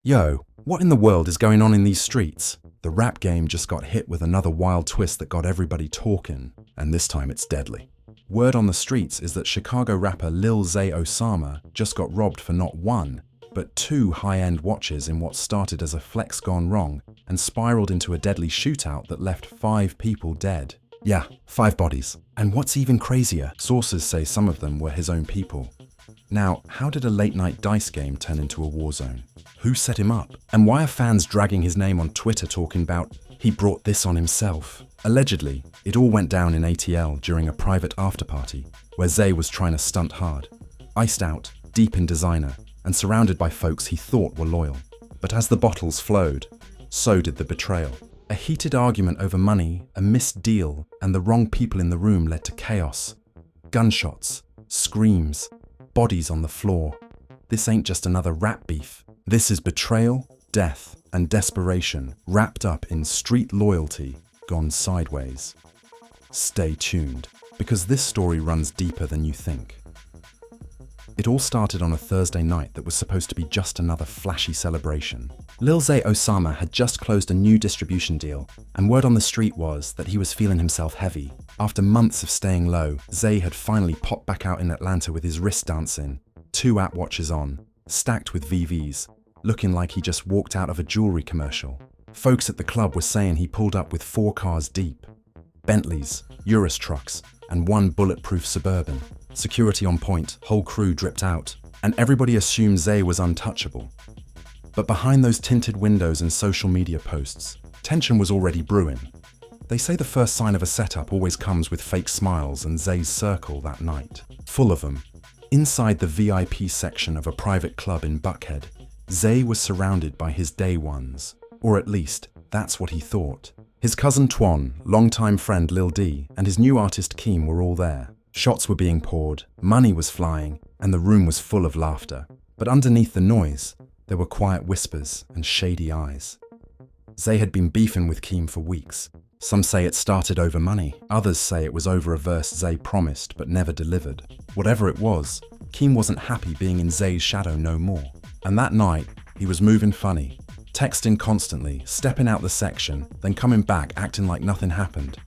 Yo, what in the world is going on in these streets? The rap game just got hit with another wild twist that got everybody talking, and this time it's deadly. Word on the streets is that Chicago rapper Lil Zay Osama just got robbed for not one, but two high-end watches in what started as a flex gone wrong and spiraled into a deadly shootout that left 5 people dead. Yeah, 5 bodies. And what's even crazier, sources say some of them were his own people. Now, how did a late-night dice game turn into a war zone? Who set him up? And why are fans dragging his name on Twitter talking about he brought this on himself? Allegedly, it all went down in ATL during a private after-party where Zay was trying to stunt hard, iced out, deep in designer, and surrounded by folks he thought were loyal. But as the bottles flowed, so did the betrayal. A heated argument over money, a missed deal, and the wrong people in the room led to chaos. Gunshots, screams, bodies on the floor. This ain't just another rap beef. This is betrayal, death, and desperation wrapped up in street loyalty gone sideways. Stay tuned, because this story runs deeper than you think. It all started on a Thursday night that was supposed to be just another flashy celebration. Lil Zay Osama had just closed a new distribution deal, and word on the street was that he was feeling himself heavy. After months of staying low, Zay had finally popped back out in Atlanta with his wrist dancing, 2 app watches on, stacked with VVs, looking like he just walked out of a jewelry commercial. Folks at the club were saying he pulled up with 4 cars deep, Bentleys, Urus trucks, and 1 bulletproof Suburban. Security on point, whole crew dripped out, and everybody assumed Zay was untouchable. But behind those tinted windows and social media posts, tension was already brewing. They say the first sign of a setup always comes with fake smiles, and Zay's circle that night, full of them. Inside the VIP section of a private club in Buckhead, Zay was surrounded by his day ones, or at least, that's what he thought. His cousin Twan, longtime friend Lil D, and his new artist Keem were all there. Shots were being poured, money was flying, and the room was full of laughter. But underneath the noise, there were quiet whispers and shady eyes. Zay had been beefing with Keem for weeks. Some say it started over money, others say it was over a verse Zay promised but never delivered. Whatever it was, Keem wasn't happy being in Zay's shadow no more. And that night, he was moving funny, texting constantly, stepping out the section, then coming back acting like nothing happened.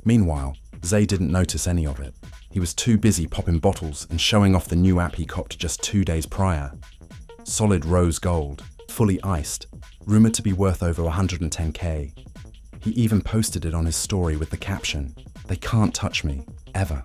Meanwhile, Zay didn't notice any of it. He was too busy popping bottles and showing off the new app he copped just 2 days prior. Solid rose gold, fully iced, rumored to be worth over 110K. He even posted it on his story with the caption, "They can't touch me, ever."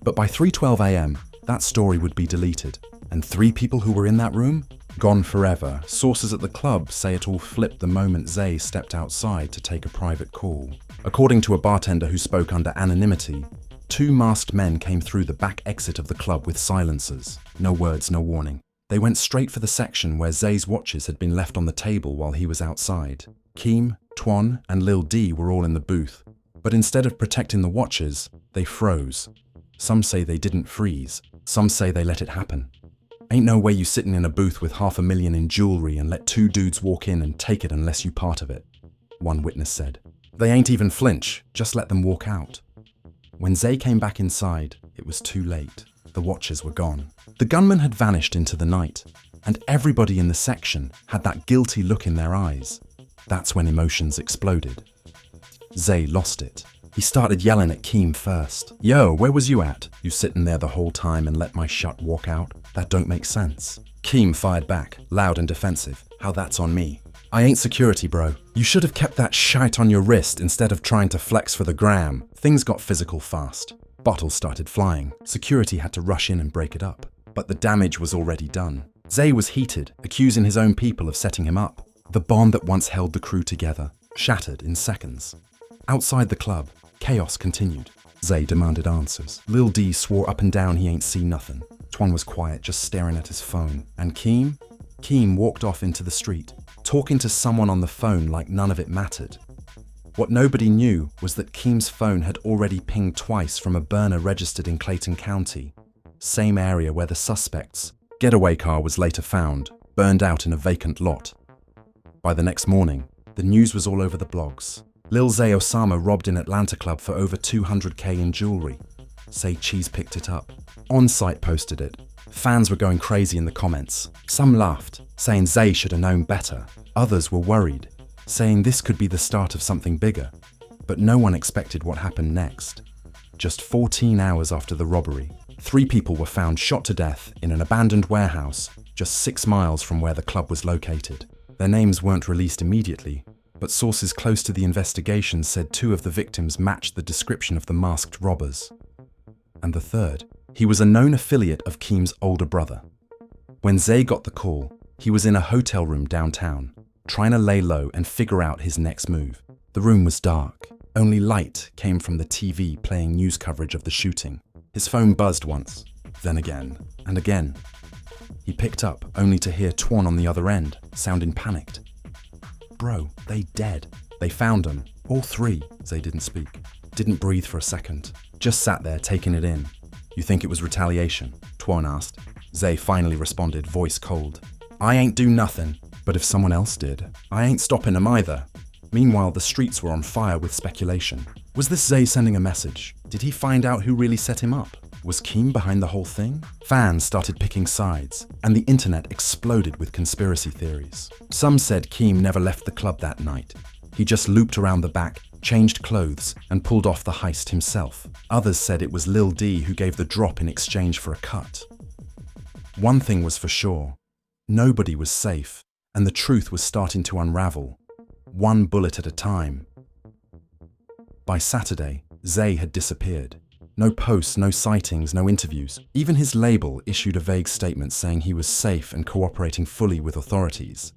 But by 3:12 a.m., that story would be deleted, and 3 people who were in that room? Gone forever. Sources at the club say it all flipped the moment Zay stepped outside to take a private call. According to a bartender who spoke under anonymity, 2 masked men came through the back exit of the club with silencers. No words, no warning. They went straight for the section where Zay's watches had been left on the table while he was outside. Keem, Twan, and Lil D were all in the booth. But instead of protecting the watches, they froze. Some say they didn't freeze. Some say they let it happen. Ain't no way you sitting in a booth with $500,000 in jewelry and let 2 dudes walk in and take it unless you part of it, one witness said. They ain't even flinch, just let them walk out. When Zay came back inside, it was too late. The watches were gone. The gunman had vanished into the night, and everybody in the section had that guilty look in their eyes. That's when emotions exploded. Zay lost it. He started yelling at Keem first. "Yo, where was you at? You sitting there the whole time and let my shut walk out? That don't make sense." Keem fired back, loud and defensive. "How that's on me? I ain't security, bro. You should have kept that shite on your wrist instead of trying to flex for the gram." Things got physical fast. Bottles started flying. Security had to rush in and break it up. But the damage was already done. Zay was heated, accusing his own people of setting him up. The bond that once held the crew together shattered in seconds. Outside the club, chaos continued. Zay demanded answers. Lil D swore up and down he ain't seen nothing. Twan was quiet, just staring at his phone. And Keem? Keem walked off into the street, talking to someone on the phone like none of it mattered. What nobody knew was that Keem's phone had already pinged twice from a burner registered in Clayton County, same area where the suspect's getaway car was later found, burned out in a vacant lot. By the next morning, the news was all over the blogs. Lil Zay Osama robbed an Atlanta club for over 200K in jewelry. Say Cheese picked it up. On-site posted it. Fans were going crazy in the comments. Some laughed, saying Zay should have known better. Others were worried, saying this could be the start of something bigger. But no one expected what happened next. Just 14 hours after the robbery, 3 people were found shot to death in an abandoned warehouse just 6 miles from where the club was located. Their names weren't released immediately, but sources close to the investigation said 2 of the victims matched the description of the masked robbers. And the third, he was a known affiliate of Keem's older brother. When Zay got the call, he was in a hotel room downtown, trying to lay low and figure out his next move. The room was dark. Only light came from the TV playing news coverage of the shooting. His phone buzzed once, then again, and again. He picked up, only to hear Twan on the other end, sounding panicked. "Bro, they dead. They found them. All 3. Zay didn't speak. Didn't breathe for a second. Just sat there, taking it in. "You think it was retaliation?" Twan asked. Zay finally responded, voice cold. "I ain't do nothing, but if someone else did, I ain't stopping them either." Meanwhile, the streets were on fire with speculation. Was this Zay sending a message? Did he find out who really set him up? Was Keem behind the whole thing? Fans started picking sides, and the internet exploded with conspiracy theories. Some said Keem never left the club that night. He just looped around the back, changed clothes, and pulled off the heist himself. Others said it was Lil D who gave the drop in exchange for a cut. One thing was for sure. Nobody was safe, and the truth was starting to unravel. One bullet at a time. By Saturday, Zay had disappeared. No posts, no sightings, no interviews. Even his label issued a vague statement saying he was safe and cooperating fully with authorities.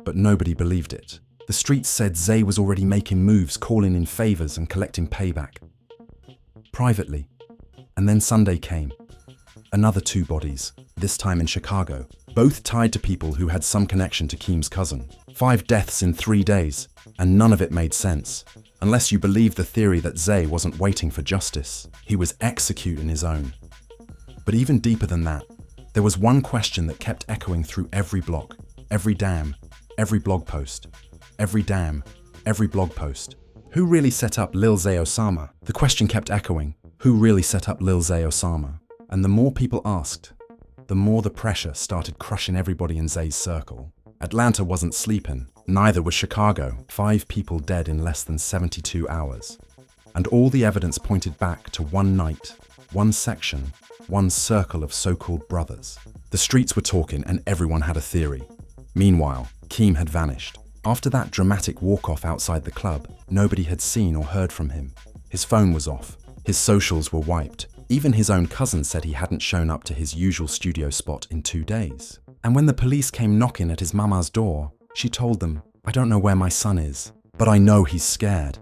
But nobody believed it. The streets said Zay was already making moves, calling in favors and collecting payback. Privately. And then Sunday came. Another 2 bodies, this time in Chicago, both tied to people who had some connection to Keem's cousin. 5 deaths in 3 days, and none of it made sense. Unless you believe the theory that Zay wasn't waiting for justice. He was executing his own. But even deeper than that, there was one question that kept echoing through every blog, every dam, every blog post. Every dam, every blog post. Who really set up Lil Zay Osama? The question kept echoing. Who really set up Lil Zay Osama? And the more people asked, the more the pressure started crushing everybody in Zay's circle. Atlanta wasn't sleeping, neither was Chicago. 5 people dead in less than 72 hours. And all the evidence pointed back to one night, one section, one circle of so-called brothers. The streets were talking and everyone had a theory. Meanwhile, Keem had vanished. After that dramatic walk-off outside the club, nobody had seen or heard from him. His phone was off. His socials were wiped. Even his own cousin said he hadn't shown up to his usual studio spot in 2 days. And when the police came knocking at his mama's door, she told them, "I don't know where my son is, but I know he's scared."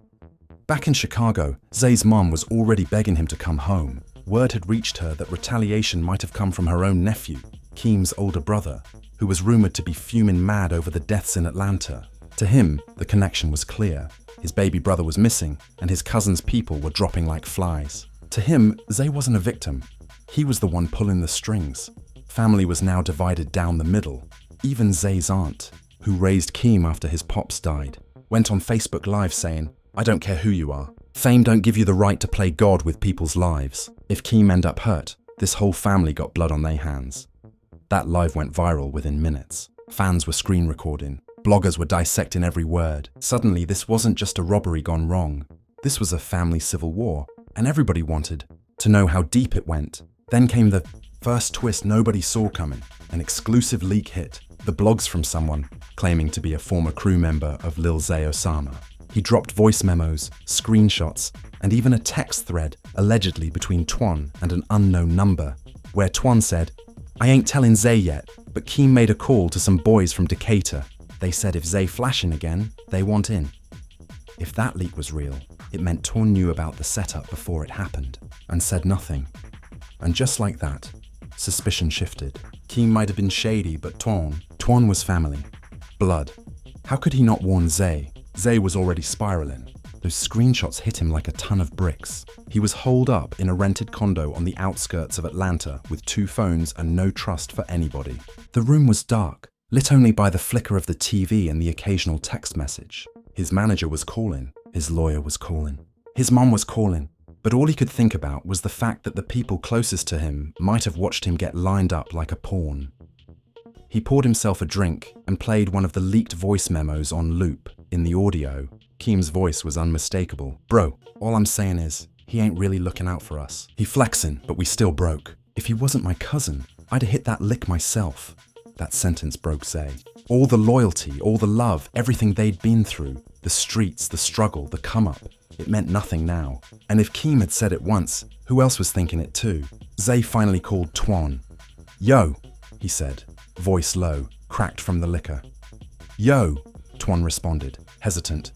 Back in Chicago, Zay's mom was already begging him to come home. Word had reached her that retaliation might have come from her own nephew, Keem's older brother, who was rumored to be fuming mad over the deaths in Atlanta. To him, the connection was clear. His baby brother was missing, and his cousin's people were dropping like flies. To him, Zay wasn't a victim. He was the one pulling the strings. Family was now divided down the middle. Even Zay's aunt, who raised Keem after his pops died, went on Facebook Live saying, "I don't care who you are. Fame don't give you the right to play God with people's lives. If Keem end up hurt, this whole family got blood on their hands." That live went viral within minutes. Fans were screen recording. Bloggers were dissecting every word. Suddenly, this wasn't just a robbery gone wrong. This was a family civil war, and everybody wanted to know how deep it went. Then came the first twist nobody saw coming. An exclusive leak hit. The blogs from someone claiming to be a former crew member of Lil Zay Osama. He dropped voice memos, screenshots, and even a text thread allegedly between Twan and an unknown number, where Twan said, "I ain't telling Zay yet, but Keem made a call to some boys from Decatur. They said if Zay flashing again, they want in." If that leak was real, it meant Twan knew about the setup before it happened, and said nothing. And just like that, suspicion shifted. Keem might have been shady, but Twan was family. Blood. How could he not warn Zay? Zay was already spiraling. Those screenshots hit him like a ton of bricks. He was holed up in a rented condo on the outskirts of Atlanta with 2 phones and no trust for anybody. The room was dark, lit only by the flicker of the TV and the occasional text message. His manager was calling. His lawyer was calling. His mom was calling. But all he could think about was the fact that the people closest to him might have watched him get lined up like a pawn. He poured himself a drink and played one of the leaked voice memos on loop. In the audio, Keem's voice was unmistakable. "Bro, all I'm saying is, he ain't really looking out for us. He flexing, but we still broke. If he wasn't my cousin, I'd have hit that lick myself." That sentence broke Zay. All the loyalty, all the love, everything they'd been through, the streets, the struggle, the come-up, it meant nothing now. And if Keem had said it once, who else was thinking it too? Zay finally called Twan. "Yo," he said, voice low, cracked from the liquor. "Yo," Twan responded, hesitant.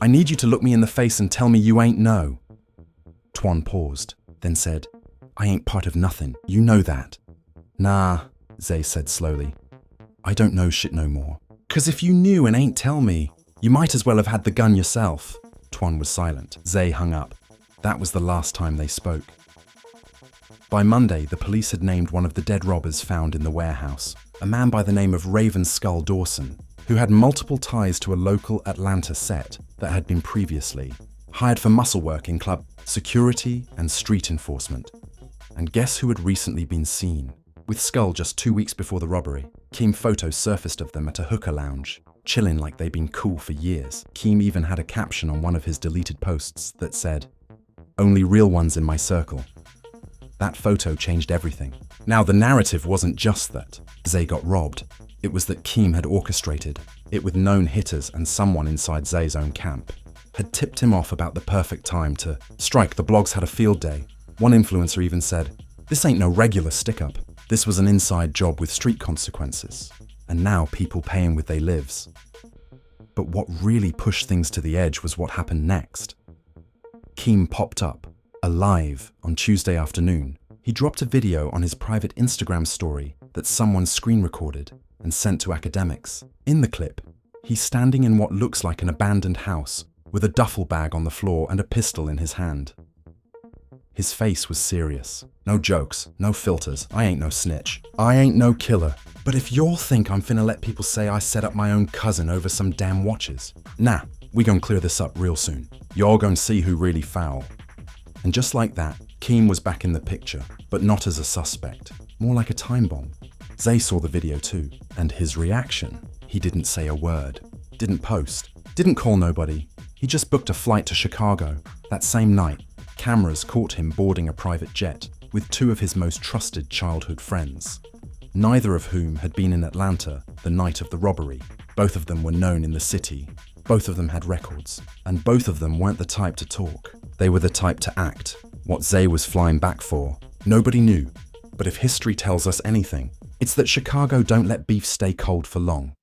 "I need you to look me in the face and tell me you ain't know." Twan paused, then said, "I ain't part of nothing, you know that." "Nah," Zay said slowly. "I don't know shit no more. 'Cause if you knew and ain't tell me, you might as well have had the gun yourself." Twan was silent. Zay hung up. That was the last time they spoke. By Monday, the police had named one of the dead robbers found in the warehouse, a man by the name of Raven Skull Dawson, who had multiple ties to a local Atlanta set that had been previously hired for muscle work in club security and street enforcement. And guess who had recently been seen with Skull just 2 weeks before the robbery? Keem photos surfaced of them at a hooker lounge, chilling like they'd been cool for years. Keem even had a caption on one of his deleted posts that said, "Only real ones in my circle." That photo changed everything. Now, the narrative wasn't just that Zay got robbed. It was that Keem had orchestrated it with known hitters, and someone inside Zay's own camp had tipped him off about the perfect time to strike. The blogs had a field day. One influencer even said, "This ain't no regular stick-up. This was an inside job with street consequences, and now people pay him with their lives." But what really pushed things to the edge was what happened next. Keem popped up, alive, on Tuesday afternoon. He dropped a video on his private Instagram story that someone screen recorded and sent to academics. In the clip, he's standing in what looks like an abandoned house with a duffel bag on the floor and a pistol in his hand. His face was serious. "No jokes, no filters, I ain't no snitch. I ain't no killer. But if y'all think I'm finna let people say I set up my own cousin over some damn watches, nah, we gon' clear this up real soon. Y'all gon' see who really foul." And just like that, Keem was back in the picture, but not as a suspect, more like a time bomb. Zay saw the video too, and his reaction, he didn't say a word, didn't post, didn't call nobody. He just booked a flight to Chicago. That same night, cameras caught him boarding a private jet with two of his most trusted childhood friends, neither of whom had been in Atlanta the night of the robbery. Both of them were known in the city. Both of them had records, and both of them weren't the type to talk. They were the type to act. What Zay was flying back for, nobody knew. But if history tells us anything, it's that Chicago don't let beef stay cold for long.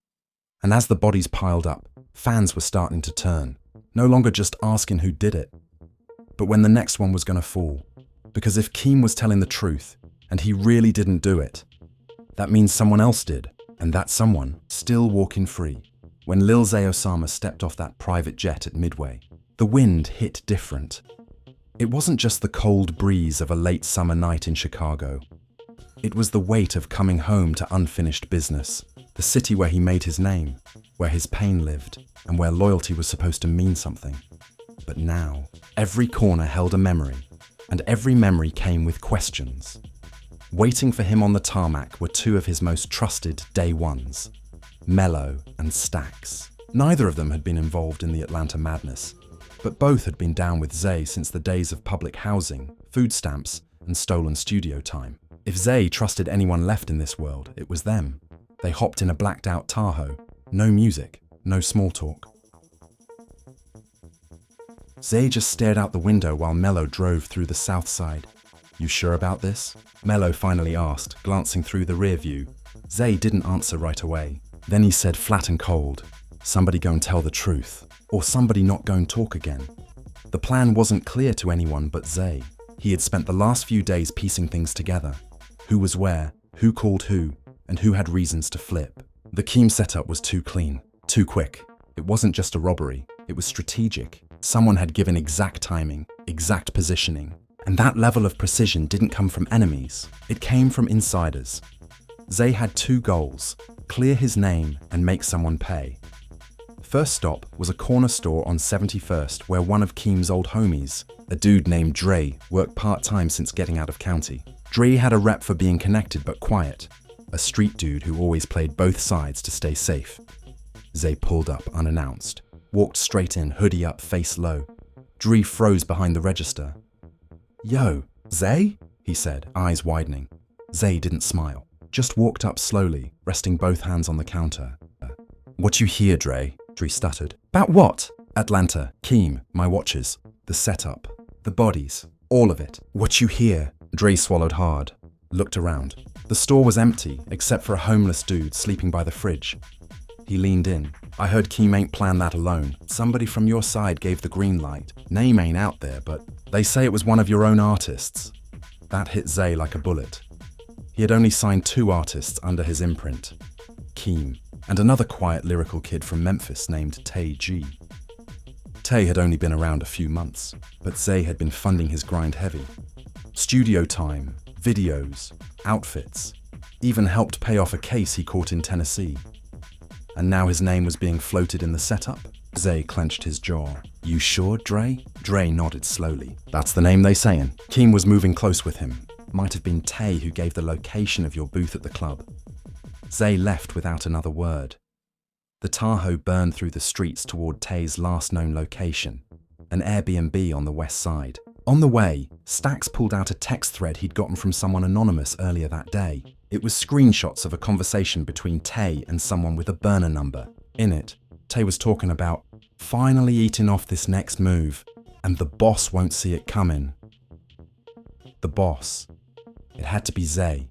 And as the bodies piled up, fans were starting to turn, no longer just asking who did it, but when the next one was going to fall. Because if Keem was telling the truth, and he really didn't do it, that means someone else did, and that someone still walking free. When Lil Zay Osama stepped off that private jet at Midway, the wind hit different. It wasn't just the cold breeze of a late summer night in Chicago. It was the weight of coming home to unfinished business, the city where he made his name, where his pain lived, and where loyalty was supposed to mean something. But now, every corner held a memory, and every memory came with questions. Waiting for him on the tarmac were two of his most trusted day ones, Mello and Stax. Neither of them had been involved in the Atlanta madness, but both had been down with Zay since the days of public housing, food stamps, and stolen studio time. If Zay trusted anyone left in this world, it was them. They hopped in a blacked-out Tahoe. No music, no small talk. Zay just stared out the window while Mello drove through the south side. "You sure about this?" Mello finally asked, glancing through the rear view. Zay didn't answer right away. Then he said flat and cold, "Somebody go and tell the truth, or somebody not go and talk again." The plan wasn't clear to anyone but Zay. He had spent the last few days piecing things together. Who was where, who called who, and who had reasons to flip. The Keem setup was too clean, too quick. It wasn't just a robbery, it was strategic. Someone had given exact timing, exact positioning, and that level of precision didn't come from enemies. It came from insiders. Zay had two goals: clear his name and make someone pay. First stop was a corner store on 71st where one of Keem's old homies, a dude named Dre, worked part-time since getting out of county. Dre had a rep for being connected but quiet, a street dude who always played both sides to stay safe. Zay pulled up unannounced, walked straight in, hoodie up, face low. Dre froze behind the register. "Yo, Zay?" he said, eyes widening. Zay didn't smile, just walked up slowly, resting both hands on the counter. "What you hear, Dre?" Dre stuttered. "About what?" "Atlanta, Keem, my watches, the setup, the bodies, all of it." "What you hear?" Dre swallowed hard, looked around. The store was empty, except for a homeless dude sleeping by the fridge. He leaned in. "I heard Keem ain't planned that alone. Somebody from your side gave the green light. Name ain't out there, but they say it was one of your own artists." That hit Zay like a bullet. He had only signed 2 artists under his imprint, Keem and another quiet lyrical kid from Memphis named Tay G. Tay had only been around a few months, but Zay had been funding his grind heavy. Studio time, videos, outfits, even helped pay off a case he caught in Tennessee. And now his name was being floated in the setup? Zay clenched his jaw. "You sure, Dre?" Dre nodded slowly. "That's the name they sayin'." Keem was moving close with him. Might have been Tay who gave the location of your booth at the club. Zay left without another word. The Tahoe burned through the streets toward Tay's last known location, an Airbnb on the west side. On the way, Stax pulled out a text thread he'd gotten from someone anonymous earlier that day. It was screenshots of a conversation between Tay and someone with a burner number. In it, Tay was talking about finally eating off this next move, and the boss won't see it coming. The boss. It had to be Zay.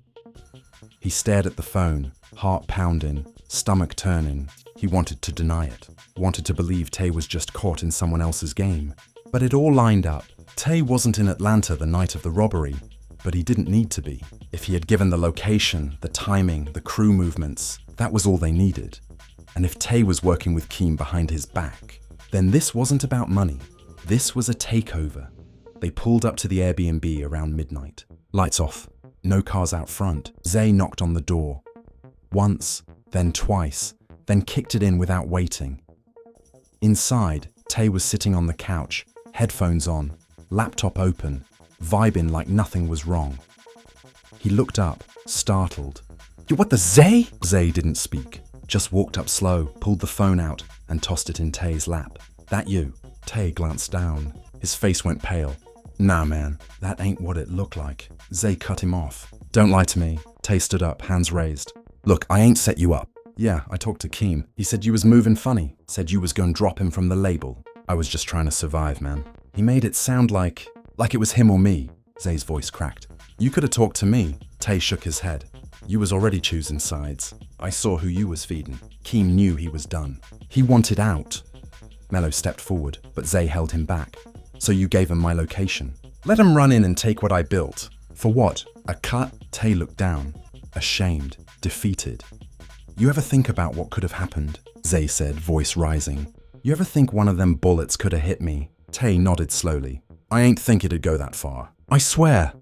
He stared at the phone, heart pounding, stomach turning. He wanted to deny it, wanted to believe Tay was just caught in someone else's game. But it all lined up. Tay wasn't in Atlanta the night of the robbery, but he didn't need to be. If he had given the location, the timing, the crew movements, that was all they needed. And if Tay was working with Keem behind his back, then this wasn't about money. This was a takeover. They pulled up to the Airbnb around midnight. Lights off. No cars out front. Zay knocked on the door. Once, then twice, then kicked it in without waiting. Inside, Tay was sitting on the couch, headphones on, laptop open, vibing like nothing was wrong. He looked up, startled. "You what the Zay?" Zay didn't speak, just walked up slow, pulled the phone out, and tossed it in Tay's lap. "That you?" Tay glanced down. His face went pale. "Nah, man, that ain't what it looked like." Zay cut him off. "Don't lie to me." Tay stood up, hands raised. "Look, I ain't set you up." "Yeah, I talked to Keem. He said you was moving funny. Said you was gonna drop him from the label." "I was just trying to survive, man." He made it sound like it was him or me. Zay's voice cracked. "You could have talked to me." Tay shook his head. "You was already choosing sides. I saw who you was feeding." Keem knew he was done. He wanted out. Mello stepped forward, but Zay held him back. "So you gave him my location. Let him run in and take what I built. For what? A cut?" Tay looked down, ashamed, defeated. "You ever think about what could have happened?" Zay said, voice rising. "You ever think one of them bullets could have hit me?" Tay nodded slowly. "I ain't think it'd go that far. I swear."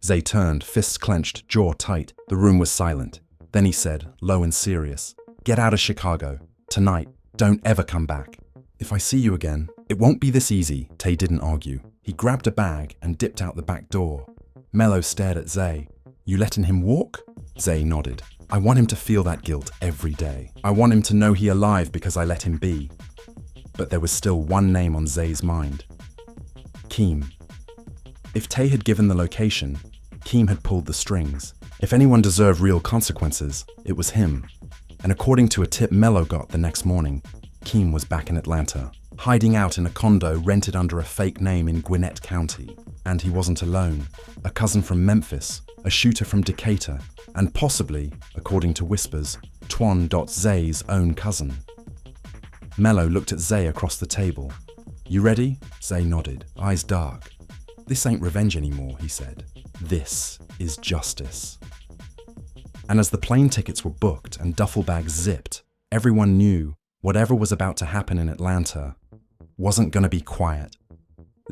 Zay turned, fists clenched, jaw tight. The room was silent. Then he said, low and serious, "Get out of Chicago. Tonight. Don't ever come back. If I see you again, it won't be this easy." Tay didn't argue. He grabbed a bag and dipped out the back door. Mello stared at Zay. "You letting him walk?" Zay nodded. "I want him to feel that guilt every day. I want him to know he alive because I let him be." But there was still one name on Zay's mind. Keem. If Tay had given the location, Keem had pulled the strings. If anyone deserved real consequences, it was him. And according to a tip Mello got the next morning, Keem was back in Atlanta, hiding out in a condo rented under a fake name in Gwinnett County. And he wasn't alone. A cousin from Memphis, a shooter from Decatur, and possibly, according to whispers, Zay's own cousin. Mello looked at Zay across the table. "You ready?" Zay nodded, eyes dark. "This ain't revenge anymore," he said. "This is justice." And as the plane tickets were booked and duffel bags zipped, everyone knew whatever was about to happen in Atlanta wasn't gonna be quiet.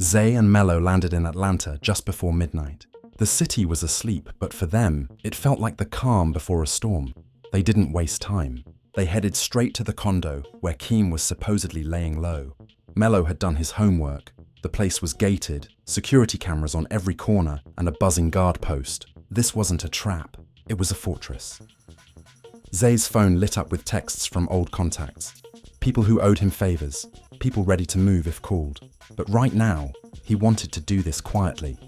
Zay and Mello landed in Atlanta just before midnight. The city was asleep, but for them, it felt like the calm before a storm. They didn't waste time. They headed straight to the condo where Keem was supposedly laying low. Mello had done his homework. The place was gated, security cameras on every corner, and a buzzing guard post. This wasn't a trap, it was a fortress. Zay's phone lit up with texts from old contacts. People who owed him favors, people ready to move if called. But right now, he wanted to do this quietly.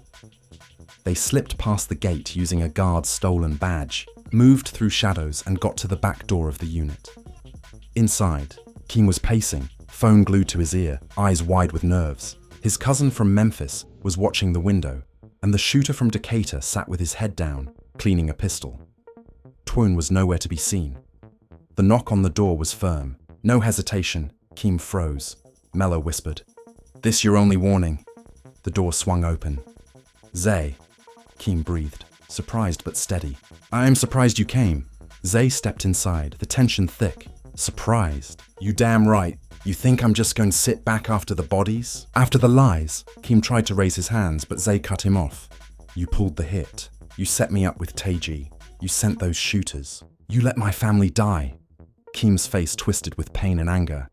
They slipped past the gate using a guard's stolen badge, moved through shadows and got to the back door of the unit. Inside, Keem was pacing, phone glued to his ear, eyes wide with nerves. His cousin from Memphis was watching the window, and the shooter from Decatur sat with his head down, cleaning a pistol. Twon was nowhere to be seen. The knock on the door was firm. No hesitation, Keem froze. Mello whispered, "This your only warning." The door swung open. "Zay," Keem breathed, surprised but steady. "I'm surprised you came." Zay stepped inside, the tension thick. "Surprised? You damn right. You think I'm just going to sit back after the bodies? After the lies?" Keem tried to raise his hands, but Zay cut him off. "You pulled the hit. You set me up with Taiji. You sent those shooters. You let my family die." Keem's face twisted with pain and anger.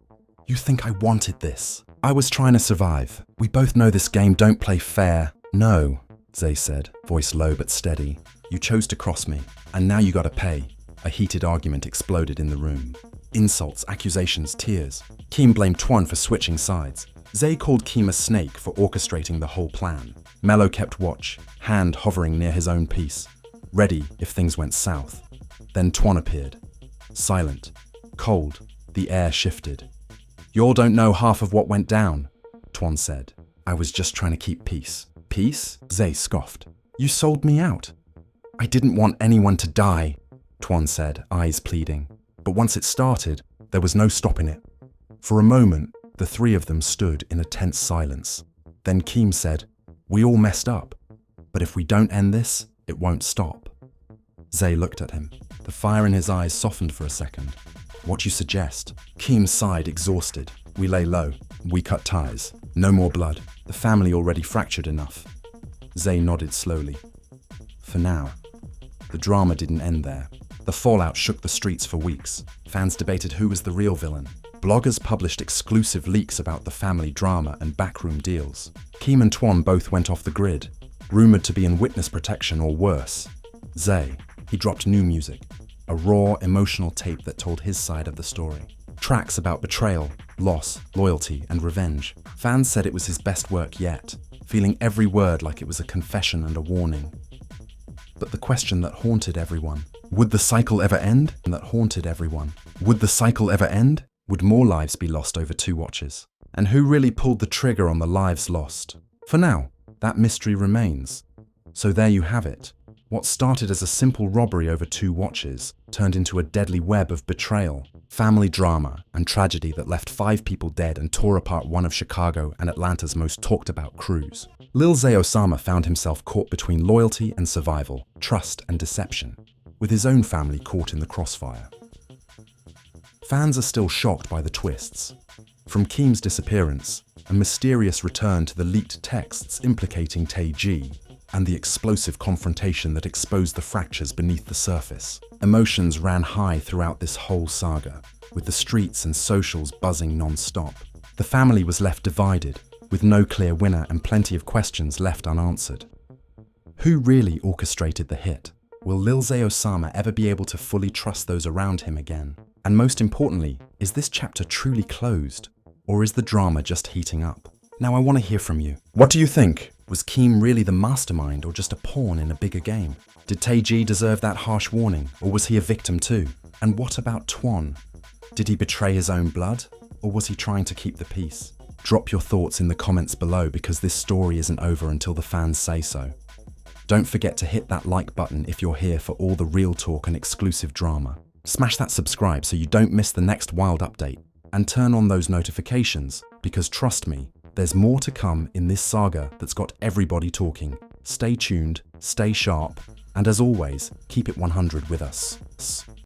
"You think I wanted this? I was trying to survive. We both know this game don't play fair." "No," Zay said, voice low but steady. "You chose to cross me, and now you gotta pay." A heated argument exploded in the room. Insults, accusations, tears. Keem blamed Twon for switching sides. Zay called Keem a snake for orchestrating the whole plan. Mello kept watch, hand hovering near his own piece, ready if things went south. Then Twon appeared. Silent, cold, the air shifted. "Y'all don't know half of what went down," Twon said. "I was just trying to keep peace." "Peace?" Zay scoffed. "You sold me out." "I didn't want anyone to die," Twon said, eyes pleading. But once it started, there was no stopping it. For a moment, the three of them stood in a tense silence. Then Keem said, "We all messed up, but if we don't end this, it won't stop." Zay looked at him. The fire in his eyes softened for a second. "What you suggest?" Keem sighed, exhausted. "We lay low. We cut ties. No more blood. The family already fractured enough." Zay nodded slowly. "For now." The drama didn't end there. The fallout shook the streets for weeks. Fans debated who was the real villain. Bloggers published exclusive leaks about the family drama and backroom deals. Keem and Twon both went off the grid, rumored to be in witness protection or worse. Zay, he dropped new music, a raw, emotional tape that told his side of the story. Tracks about betrayal, loss, loyalty, and revenge. Fans said it was his best work yet, feeling every word like it was a confession and a warning. But the question that haunted everyone, would the cycle ever end? Would the cycle ever end? Would more lives be lost over 2 watches? And who really pulled the trigger on the lives lost? For now, that mystery remains. So there you have it. What started as a simple robbery over 2 watches turned into a deadly web of betrayal, family drama, and tragedy that left 5 people dead and tore apart one of Chicago and Atlanta's most talked about crews. Lil Zay Osama found himself caught between loyalty and survival, trust and deception, with his own family caught in the crossfire. Fans are still shocked by the twists. From Keem's disappearance, a mysterious return to the leaked texts implicating Taiji, and the explosive confrontation that exposed the fractures beneath the surface. Emotions ran high throughout this whole saga, with the streets and socials buzzing non-stop. The family was left divided, with no clear winner and plenty of questions left unanswered. Who really orchestrated the hit? Will Lil Zay Osama ever be able to fully trust those around him again? And most importantly, is this chapter truly closed? Or is the drama just heating up? Now I want to hear from you. What do you think? Was Keem really the mastermind or just a pawn in a bigger game? Did Taiji deserve that harsh warning, or was he a victim too? And what about Twon? Did he betray his own blood, or was he trying to keep the peace? Drop your thoughts in the comments below, because this story isn't over until the fans say so. Don't forget to hit that like button if you're here for all the real talk and exclusive drama. Smash that subscribe so you don't miss the next wild update, and turn on those notifications, because trust me, there's more to come in this saga that's got everybody talking. Stay tuned, stay sharp, and as always, keep it 100 with us.